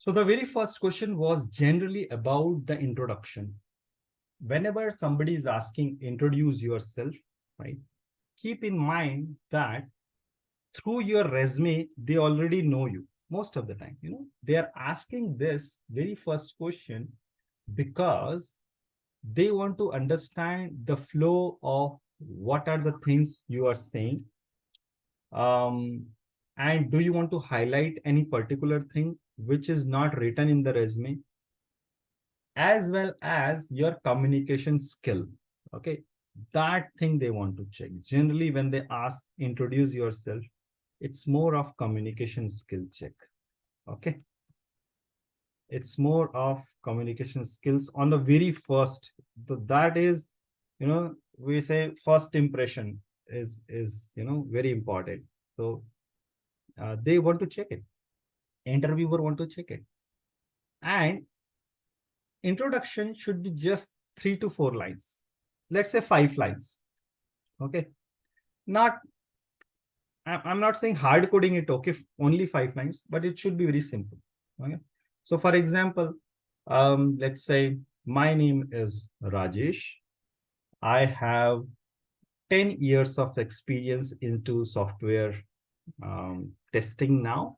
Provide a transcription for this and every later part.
So the very first question was generally about the introduction. Whenever somebody is asking, introduce yourself, right? Keep in mind that through your resume, they already know you most of the time. They are asking this very first question because they want to understand the flow of what are the things you are saying. Um, and do you want to highlight any particular thing which is not written in the resume, as well as your communication skill? Okay, that thing they want to check. Generally, when they ask, introduce yourself, it's more of communication skill check. Okay, it's more of communication skills on the very first. That is, we say first impression is very important. So they want to check it. Interviewer want to check it. And introduction should be just 3 to 4 lines. Let's say 5 lines. Okay, not I'm not saying hard coding it. Okay, only 5 lines, but it should be very simple. Okay, so for example, let's say my name is Rajesh. I have 10 years of experience into software testing now,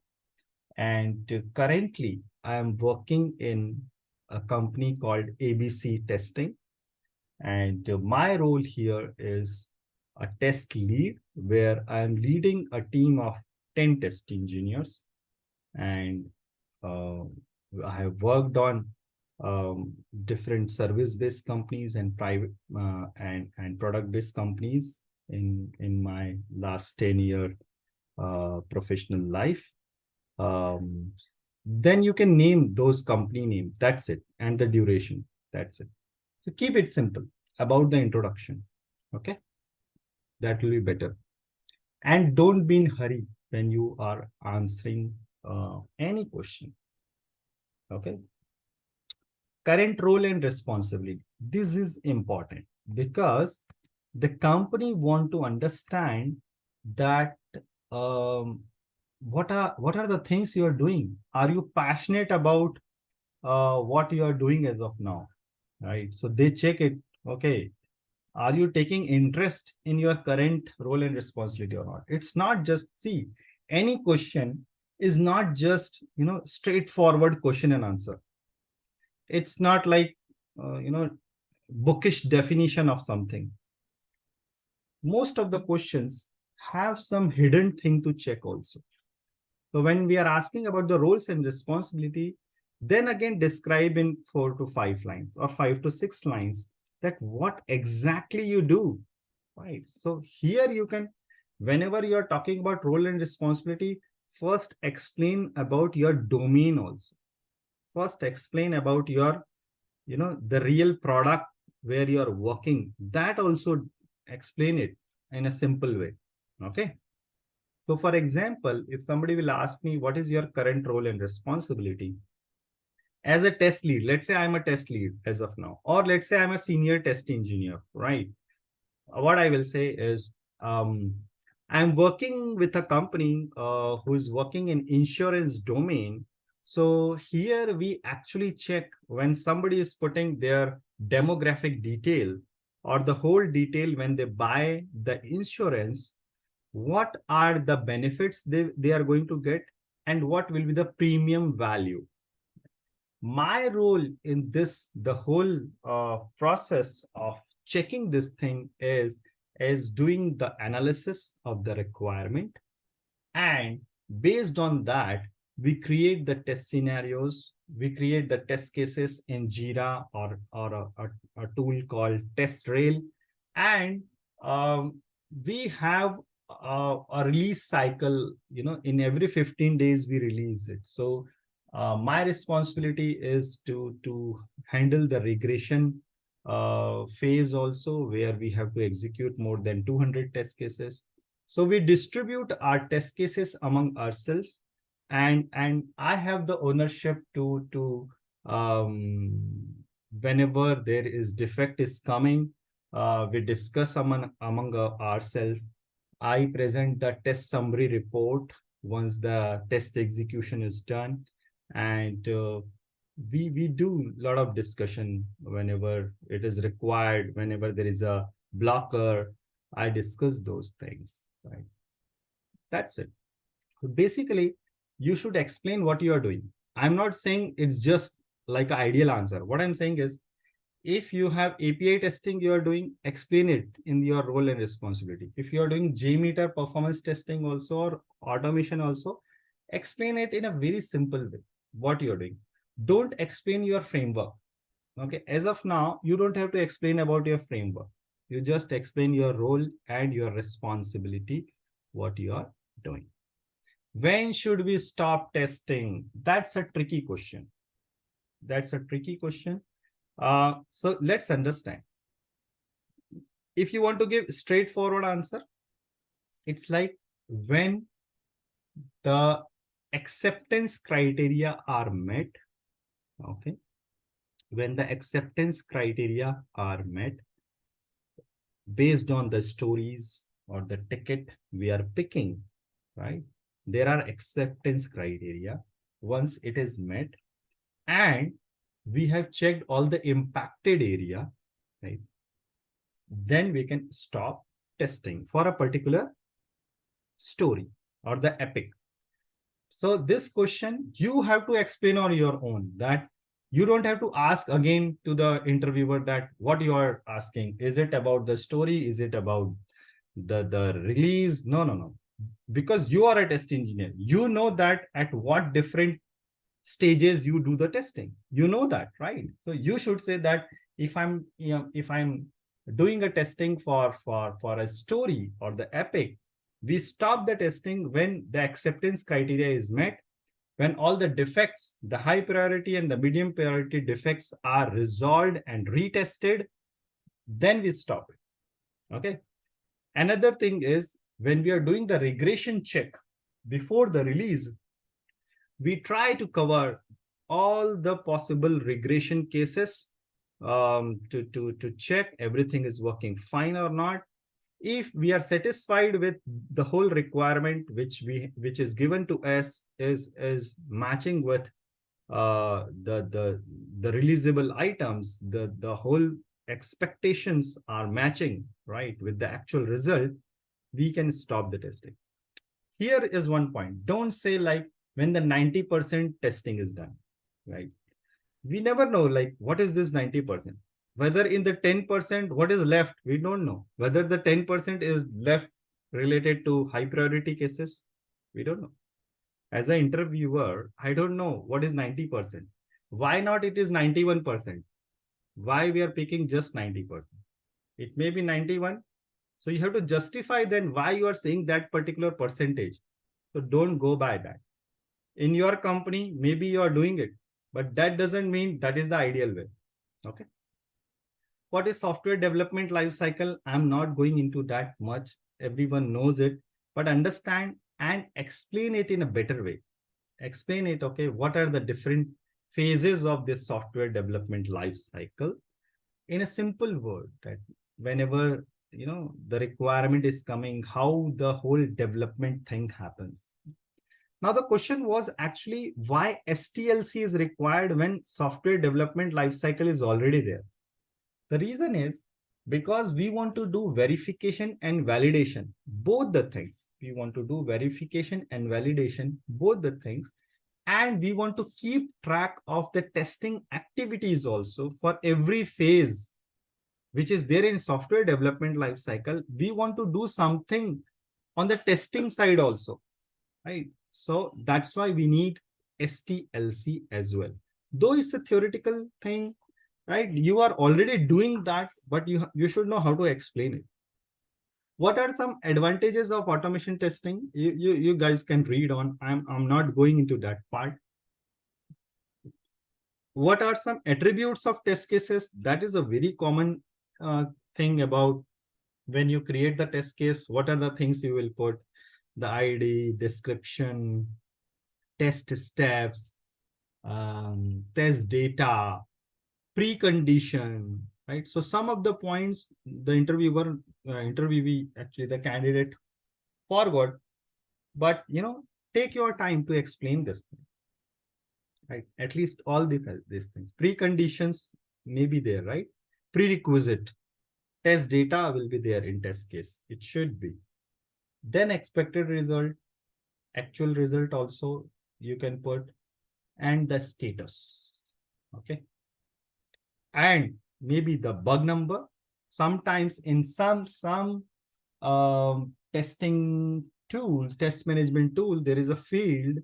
and currently I am working in a company called ABC Testing, and my role here is a test lead, where I am leading a team of 10 test engineers. And uh, I have worked on different service-based companies and private and product-based companies in my last 10-year professional life. Then you can name those company name. That's it. And the duration. That's it. So keep it simple about the introduction. Okay. That will be better. And don't be in hurry when you are answering any question. Okay. Current role and responsibility. This is important because the company want to understand that what are the things you are doing. Are you passionate about what you are doing as of now, right? So they check it. Okay, are you taking interest in your current role and responsibility or not? It's not just, see, any question is not just straightforward question and answer. It's not like bookish definition of something. Most of the questions have some hidden thing to check also. So when we are asking about the roles and responsibility, then again describe in 4 to 5 lines or 5 to 6 lines that what exactly you do, right? So here you can, whenever you are talking about role and responsibility, first explain about your domain also. First explain about your, the real product where you are working. That also explain it in a simple way. Okay. So for example, if somebody will ask me, what is your current role and responsibility? As a test lead, let's say I'm a test lead as of now, or let's say I'm a senior test engineer, right? What I will say is, I'm working with a company who is working in insurance domain. So here we actually check when somebody is putting their demographic detail or the whole detail when they buy the insurance, what are the benefits they are going to get and what will be the premium value. My role in this, the whole process of checking this thing is doing the analysis of the requirement, and based on that we create the test scenarios, we create the test cases in Jira or a tool called TestRail, and we have a release cycle. In every 15 days we release it. So my responsibility is to handle the regression phase also, where we have to execute more than 200 test cases. So we distribute our test cases among ourselves, and I have the ownership to whenever there is defect is coming, we discuss among ourselves. I present the test summary report once the test execution is done. And we do a lot of discussion whenever it is required, whenever there is a blocker. I discuss those things, right? That's it. Basically, you should explain what you are doing. I'm not saying it's just like an ideal answer. What I'm saying is, if you have API testing you are doing, explain it in your role and responsibility. If you are doing JMeter performance testing also, or automation also, explain it in a very simple way, what you are doing. Don't explain your framework. Okay, as of now, you don't have to explain about your framework. You just explain your role and your responsibility, what you are doing. When should we stop testing? That's a tricky question. That's a tricky question. So let's understand. If you want to give straightforward answer, it's like when the acceptance criteria are met. Okay. When the acceptance criteria are met based on the stories or the ticket we are picking, right? There are acceptance criteria. Once it is met and we have checked all the impacted area, right? Then we can stop testing for a particular story or the epic. So this question you have to explain on your own, that you don't have to ask again to the interviewer that what you are asking. Is it about the story? Is it about the release? No, no, no. Because you are a test engineer, you know that at what different stages you do the testing. You know that, right? So you should say that if I'm, if I'm doing a testing for a story or the epic, we stop the testing when the acceptance criteria is met, when all the defects, the high priority and the medium priority defects are resolved and retested, then we stop it. Okay. Another thing is when we are doing the regression check before the release, we try to cover all the possible regression cases, to check everything is working fine or not. If we are satisfied with the whole requirement which is given to us is matching with the releasable items, the whole expectations are matching right with the actual result, we can stop the testing. Here is one point. Don't say like when the 90% testing is done, right? We never know like what is this 90%. Whether in the 10%, what is left, we don't know. Whether the 10% is left related to high priority cases, we don't know. As an interviewer, I don't know what is 90%. Why not it is 91%? Why we are picking just 90%? It may be 91. So you have to justify then why you are saying that particular percentage. So don't go by that. In your company, maybe you are doing it, but that doesn't mean that is the ideal way. Okay. What is software development life cycle? I'm not going into that much. Everyone knows it, but understand and explain it in a better way. Explain it. Okay. What are the different phases of this software development life cycle in a simple word, that whenever the requirement is coming, how the whole development thing happens. Now the question was actually why STLC is required when software development lifecycle is already there. The reason is because we want to do verification and validation, both the things. We want to do verification and validation, both the things. And we want to keep track of the testing activities also for every phase which is there in software development lifecycle. We want to do something on the testing side also, right? So that's why we need STLC as well. Though it's a theoretical thing, right? You are already doing that, but you should know how to explain it. What are some advantages of automation testing? You guys can read on. I'm not going into that part. What are some attributes of test cases? That is a very common thing about when you create the test case. What are the things you will put? The ID, description, test steps, test data, precondition, right? So some of the points the interviewee, actually the candidate forgot, but take your time to explain this thing. right? At least all these things. Preconditions may be there, right? Prerequisite. Test data will be there in test case. It should be. Then expected result, actual result also you can put, and the status. Okay. And maybe the bug number. Sometimes in some testing tool, test management tool, there is a field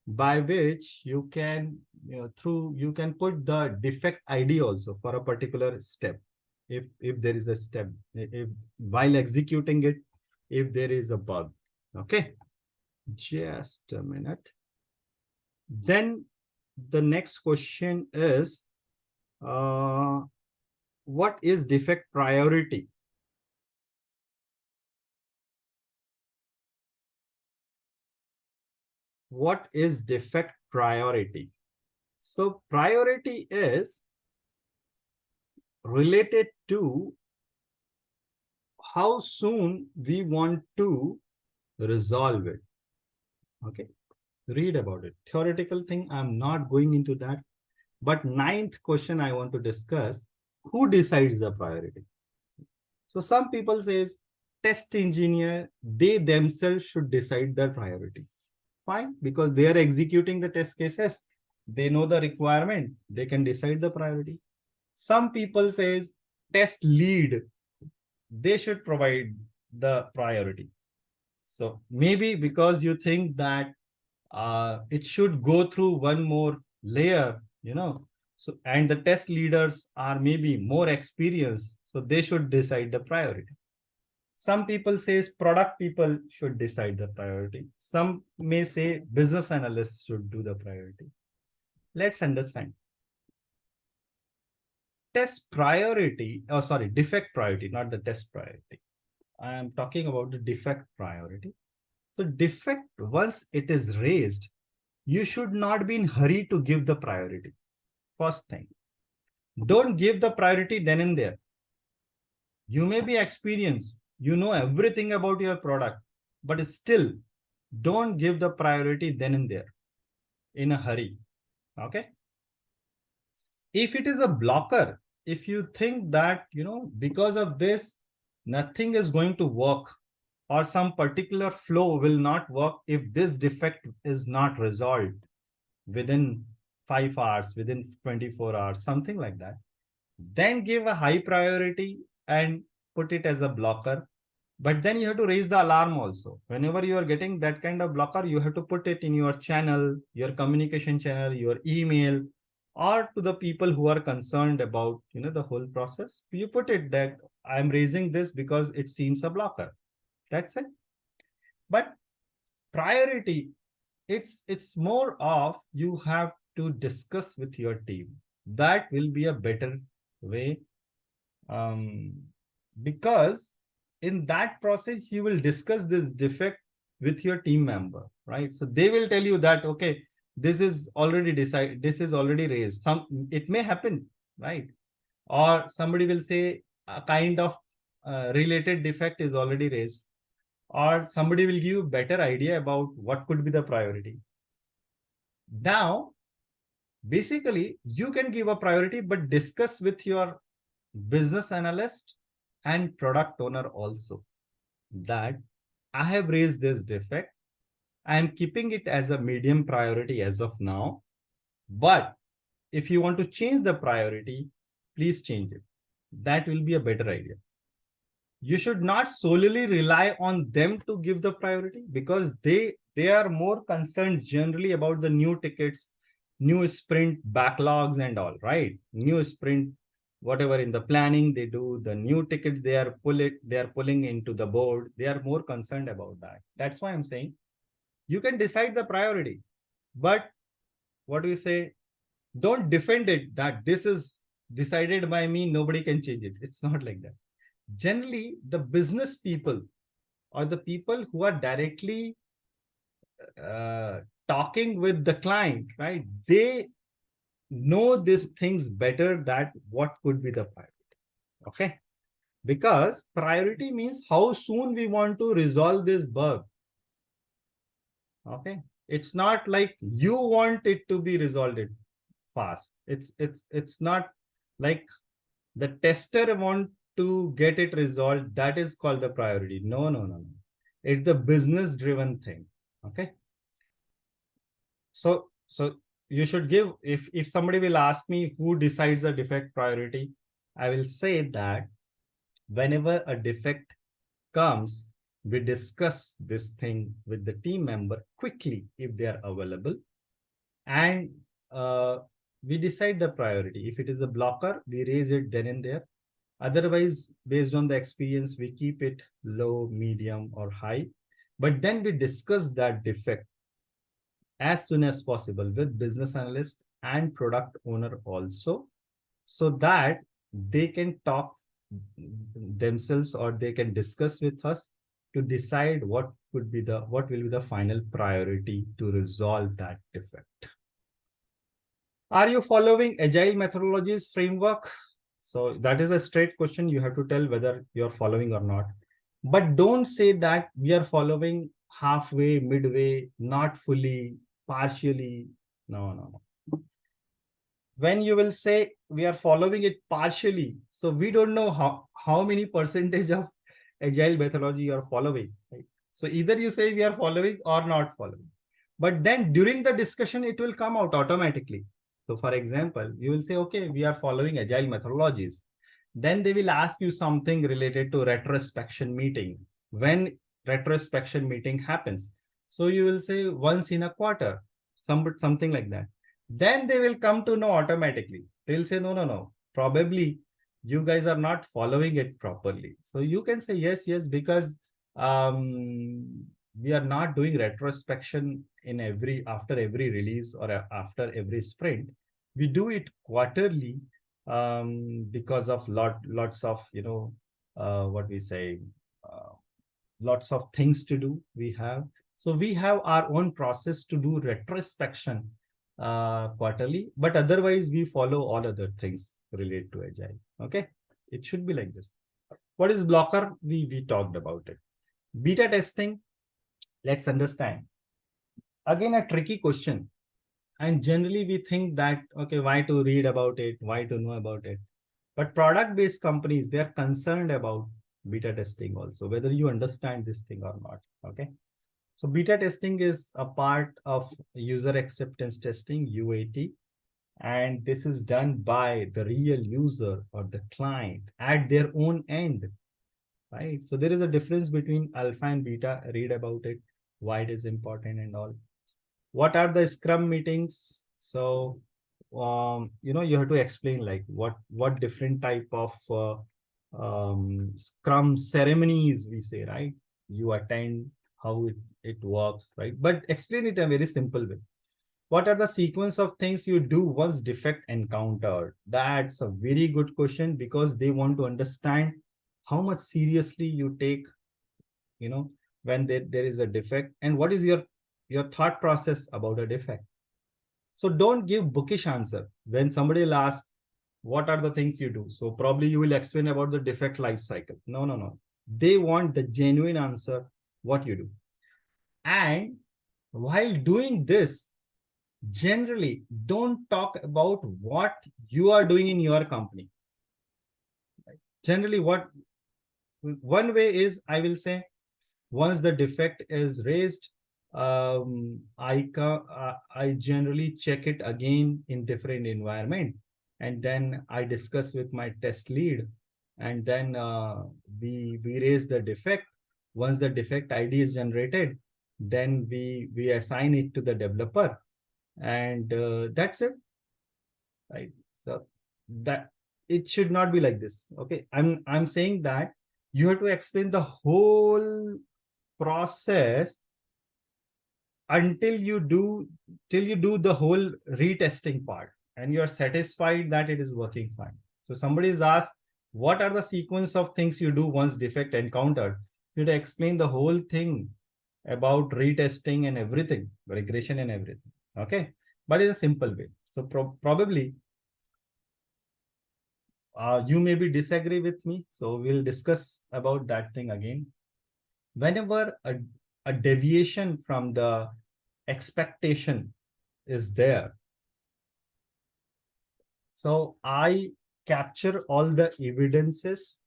by which you can, you can put the defect ID also for a particular step. If there is a step, if while executing it, if there is a bug. Okay, just a minute. Then the next question is, what is defect priority? What is defect priority? So priority is related to how soon we want to resolve it. Okay, read about it. Theoretical thing, I'm not going into that. But ninth question I want to discuss, who decides the priority? So some people says test engineer, they themselves should decide their priority. Fine, because they are executing the test cases. They know the requirement. They can decide the priority. Some people says test lead, they should provide the priority. So maybe because you think that it should go through one more layer, so, and the test leaders are maybe more experienced, so they should decide the priority. Some people says product people should decide the priority. Some may say business analysts should do the priority. Let's understand. Test priority, oh sorry, defect priority, not the test priority. I am talking about the defect priority. So defect, once it is raised, you should not be in hurry to give the priority. First thing, don't give the priority then and there. You may be experienced, you know everything about your product, but still don't give the priority then and there in a hurry. Okay. If it is a blocker, if you think that, because of this, nothing is going to work, or some particular flow will not work if this defect is not resolved within 5 hours, within 24 hours, something like that, then give a high priority and put it as a blocker. But then you have to raise the alarm also. Whenever you are getting that kind of blocker, you have to put it in your channel, your communication channel, your email, or to the people who are concerned about, the whole process. You put it that I'm raising this because it seems a blocker. That's it. But priority, it's more of you have to discuss with your team. That will be a better way, because in that process you will discuss this defect with your team member, right? So they will tell you that, okay, this is already decided, this is already raised. It may happen, right? Or somebody will say a kind of related defect is already raised, or somebody will give you better idea about what could be the priority. Now, basically, you can give a priority, but discuss with your business analyst and product owner also that I have raised this defect. I am keeping it as a medium priority as of now. But if you want to change the priority, please change it. That will be a better idea. You should not solely rely on them to give the priority, because they are more concerned generally about the new tickets, new sprint backlogs and all, right? New sprint, whatever in the planning they do, the new tickets they are pulling into the board, they are more concerned about that. That's why I'm saying you can decide the priority, but what do you say, don't defend it that this is decided by me, nobody can change it. It's not like that. Generally, the business people or the people who are directly talking with the client, right? They know these things better, that what could be the priority. Okay. Because priority means how soon we want to resolve this bug. Okay. It's not like you want it to be resolved it fast. It's not like the tester want to get it resolved. That is called the priority. No, no, no, no. It's the business driven thing. Okay. So you should give, if somebody will ask me who decides the defect priority, I will say that whenever a defect comes, we discuss this thing with the team member quickly if they are available, and uh, we decide the priority. If it is a blocker, we raise it then and there. Otherwise, based on the experience, we keep it low, medium, or high. But then we discuss that defect as soon as possible with business analyst and product owner also, so that they can talk themselves or they can discuss with us to decide what will be the final priority to resolve that defect. Are you following agile methodologies framework? So that is a straight question. You have to tell whether you're following or not. But don't say that we are following halfway, midway, not fully, partially. No, no, no. When you will say we are following it partially, so we don't know how many percentage of agile methodology you are following, right? So either you say we are following or not following, but then during the discussion it will come out automatically. So for example, you will say, okay, we are following agile methodologies. Then they will ask you something related to retrospection meeting. When retrospection meeting happens, so you will say once in a quarter, something like that. Then they will come to know automatically. They'll say, no, no, no, probably you guys are not following it properly. So you can say yes, yes, because we are not doing retrospection in after every release or after every sprint. We do it quarterly, because of lots of, what we say, uh, lots of things to do we have. So we have our own process to do retrospection quarterly, but otherwise we follow all other things related to agile. Okay, it should be like this. What is blocker? We talked about it. Beta testing, let's understand. Again, a tricky question. And generally we think that, okay, why to read about it, why to know about it? But product-based companies, they are concerned about beta testing also, whether you understand this thing or not. Okay. So beta testing is a part of user acceptance testing, UAT, and this is done by the real user or the client at their own end, right? So there is a difference between alpha and beta. Read about it, why it is important and all. What are the Scrum meetings? So you have to explain like what different type of Scrum ceremonies we say, right? You attend, how it works, right? But explain it in a very simple way. What are the sequence of things you do once defect encountered? That's a very good question, because they want to understand how much seriously you take, when there is a defect, and what is your thought process about a defect. So don't give bookish answer. When somebody will ask, what are the things you do? So probably you will explain about the defect life cycle. No, no, no. They want the genuine answer, what you do. And while doing this, generally don't talk about what you are doing in your company. Generally, one way is, I will say, once the defect is raised, I generally check it again in different environment, and then I discuss with my test lead, and then we raise the defect. Once the defect ID is generated, then we assign it to the developer, and that's it, right? So that it should not be like this. Okay, I'm saying that you have to explain the whole process until you do till you do the whole retesting part and you're satisfied that it is working fine. So somebody is asked, what are the sequence of things you do once defect encountered? You have to explain the whole thing about retesting and everything, regression and everything. Okay, but in a simple way. So probably you maybe disagree with me, so we'll discuss about that thing again. Whenever a deviation from the expectation is there. So I capture all the evidences.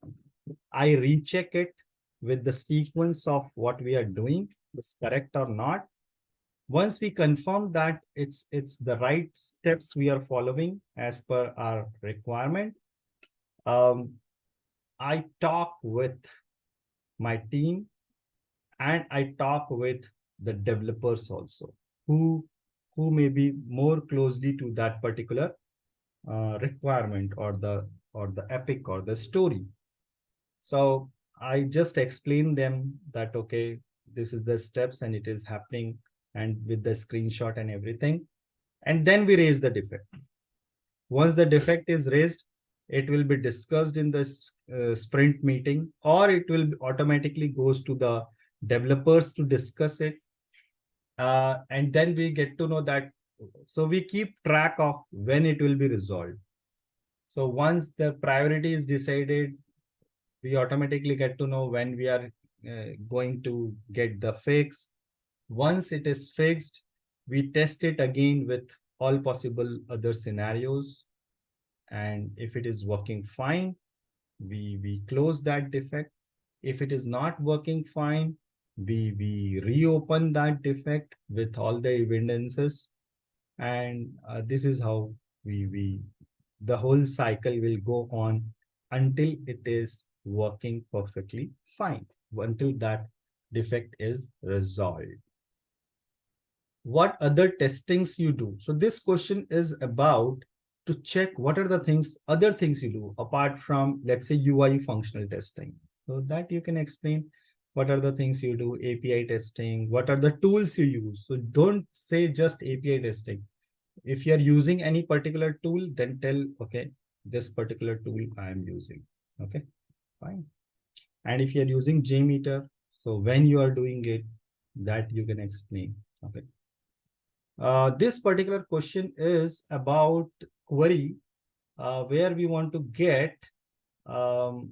I recheck it with the sequence of what we are doing, is correct or not. Once we confirm that it's the right steps we are following as per our requirement, um, I talk with my team and I talk with the developers also, who may be more closely to that particular requirement or the epic or the story. So I just explain them that, okay, this is the steps and it is happening, and with the screenshot and everything. And then we raise the defect. Once the defect is raised, it will be discussed in the sprint meeting, or it will automatically goes to the developers to discuss it. And then we get to know that, so we keep track of when it will be resolved. So once the priority is decided, we automatically get to know when we are going to get the fix. Once it is fixed, we test it again with all possible other scenarios. And if it is working fine, we close that defect. If it is not working fine, we reopen that defect with all the evidences. And this is how we the whole cycle will go on until it is working perfectly fine, until that defect is resolved. What other testings you do? So this question is about to check what are the things, other things you do apart from, let's say, UI functional testing. So that you can explain what are the things you do, API testing, what are the tools you use. So don't say just API testing. If you're using any particular tool, then tell, okay, this particular tool I am using. Okay, fine. And if you're using JMeter, so when you are doing it, that you can explain. Okay. This particular question is about query where we want um,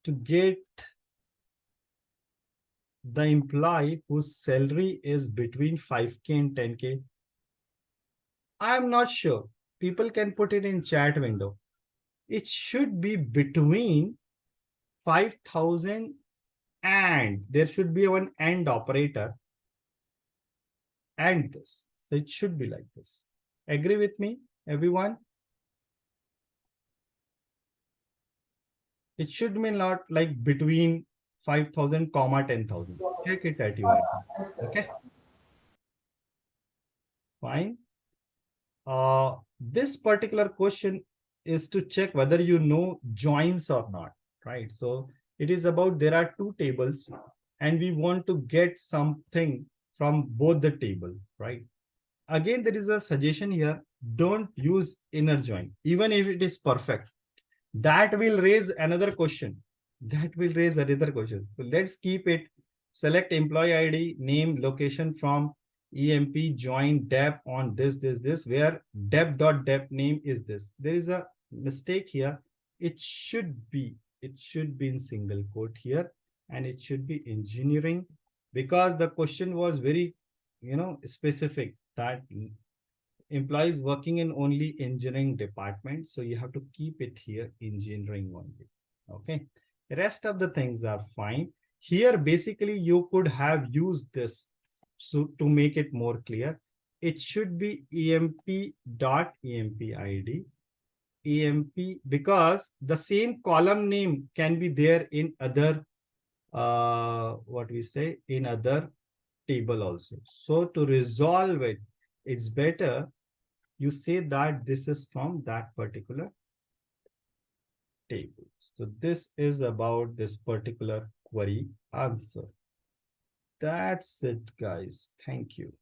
to get the employee whose salary is between 5K and 10K. I'm not sure. People can put it in chat window. It should be between 5,000 and there should be one AND operator and this. So it should be like this. Agree with me, everyone? It should be not like between 5,000 comma 10,000. Check it at your end. Okay, fine. This particular question is to check whether you know joins or not, right? So it is about, there are two tables and we want to get something from both the table, right? Again, there is a suggestion here. Don't use inner join, even if it is perfect. That will raise another question. That will raise another question. So let's keep it. Select employee ID, name, location from EMP, join dep on this, where dep.dep name is this. There is a mistake here. It should be in single quote here, and it should be engineering, because the question was very, specific that employees working in only engineering department. So you have to keep it here engineering only. Okay. The rest of the things are fine. Here, basically, you could have used this so to make it more clear. It should be emp.empid, emp, because the same column name can be there in other, what we say, in other table also. So to resolve it, it's better you say that this is from that particular table. So this is about this particular query answer. That's it, guys. Thank you.